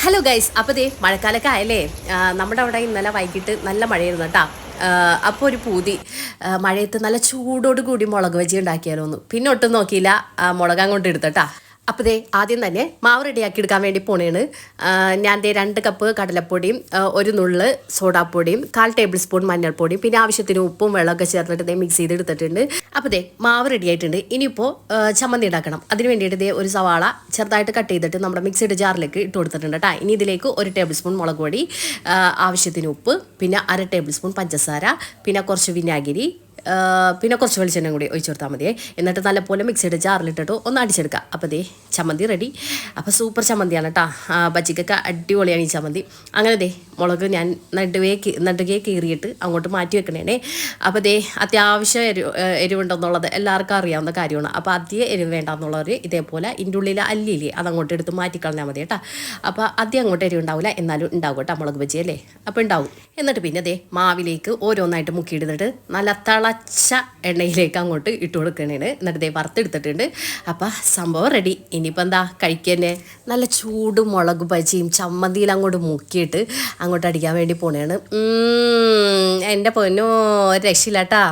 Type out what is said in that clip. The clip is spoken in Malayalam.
ഹലോ ഗൈസ്, അപ്പോൾ ദേ മഴക്കാലമൊക്കെ ആയല്ലേ. നമ്മുടെ അവിടെ ഇന്നലെ വൈകിട്ട് നല്ല മഴയായിരുന്നു കേട്ടോ. അപ്പോൾ ഒരു പൂതി മഴയത്ത് നല്ല ചൂടോട് കൂടി മുളക് ബജി ഉണ്ടാക്കിയാലോ ഒന്ന്. പിന്നെ ഒട്ടും നോക്കിയില്ല, മുളക് അങ്ങോട്ട് എടുത്തട്ടാ. അപ്പോൾ ദേ ആദ്യം തന്നെ മാവ് റെഡിയാക്കി എടുക്കാൻ വേണ്ടി പോണേണ്. ഞാൻ ദേ 2 കപ്പ് കടലപ്പൊടിയും ഒരു നുള്ള് സോഡാപ്പൊടിയും 1/4 ടേബിൾ സ്പൂൺ മഞ്ഞൾപ്പൊടിയും പിന്നെ ആവശ്യത്തിന് ഉപ്പും വെള്ളമൊക്കെ ചേർത്തിട്ട് ദേ മിക്സ് ചെയ്തെടുത്തിട്ടുണ്ട്. അപ്പോൾ ദേ മാവ് റെഡി ആയിട്ടുണ്ട്. ഇനിയിപ്പോൾ ചമ്മന്തി ഉണ്ടാക്കണം. അതിന് വേണ്ടിയിട്ട് ദേ ഒരു സവാള ചെറുതായിട്ട് കട്ട് ചെയ്തിട്ട് നമ്മുടെ മിക്സിയുടെ ജാറിലേക്ക് ഇട്ട് കൊടുത്തിട്ടുണ്ട് കേട്ടോ. ഇനി ഇതിലേക്ക് 1 ടേബിൾ സ്പൂൺ മുളക് പൊടി, ആവശ്യത്തിന് ഉപ്പ്, പിന്നെ 1/2 ടേബിൾ സ്പൂൺ പഞ്ചസാര, പിന്നെ കുറച്ച് വിനാഗിരി, പിന്നെ കുറച്ച് വെളിച്ചെണ്ണ കൂടി ഒഴിച്ചു കൊടുത്താൽ മതിയേ. എന്നിട്ട് നല്ലപോലെ മിക്സിയുടെ ജാറിലിട്ടിട്ട് ഒന്ന് അടിച്ചെടുക്കുക. അപ്പോൾ ദേ ചമ്മന്തി റെഡി. അപ്പോൾ സൂപ്പർ ചമ്മന്തിയാണ് കേട്ടോ. ബജിക്കൊക്കെ അടിപൊളിയാണ് ഈ ചമ്മന്തി. അങ്ങനെ ദേ മുളക് ഞാൻ നടുകെ കീറിയിട്ട് അങ്ങോട്ട് മാറ്റി വെക്കണേ. അപ്പോൾ ദേ അത്യാവശ്യം എരിവുണ്ടെന്നുള്ളത് എല്ലാവർക്കും അറിയാവുന്ന കാര്യമാണ്. അപ്പോൾ അധികം എരിവ് വേണ്ടെന്നുള്ളവർ ഇതേപോലെ ഇതിൻ്റെ ഉള്ളിൽ അല്ലിയില്ലേ അതങ്ങോട്ട് എടുത്ത് മാറ്റിക്കളഞ്ഞാൽ മതി കേട്ടോ. അപ്പോൾ അധികം അങ്ങോട്ട് എരിവ് ഉണ്ടാവില്ല, എന്നാലും ഉണ്ടാവും കേട്ടോ മുളക് ബജി അല്ലേ. അപ്പോൾ ഉണ്ടാവും. എന്നിട്ട് പിന്നെ ദേ മാവിലേക്ക് ഓരോന്നായിട്ട് മുക്കിയിടുന്നിട്ട് നല്ല തിളച്ച എണ്ണയിലേക്ക് അങ്ങോട്ട് ഇട്ട് കൊടുക്കണേണ്. എന്നിട്ട് ദേ വറുത്തെടുത്തിട്ടുണ്ട്. അപ്പം സംഭവം റെഡി. ഇനിയിപ്പോൾ എന്താ കഴിക്കന്നെ. നല്ല ചൂട് മുളക് ബജിയും ചമ്മന്തിയിൽ അങ്ങോട്ട് മുക്കിയിട്ട് അങ്ങോട്ട് അടിക്കാൻ വേണ്ടി പോണേണ്. എൻ്റെ പൊന്നോ, രക്ഷയില്ല കേട്ടാ.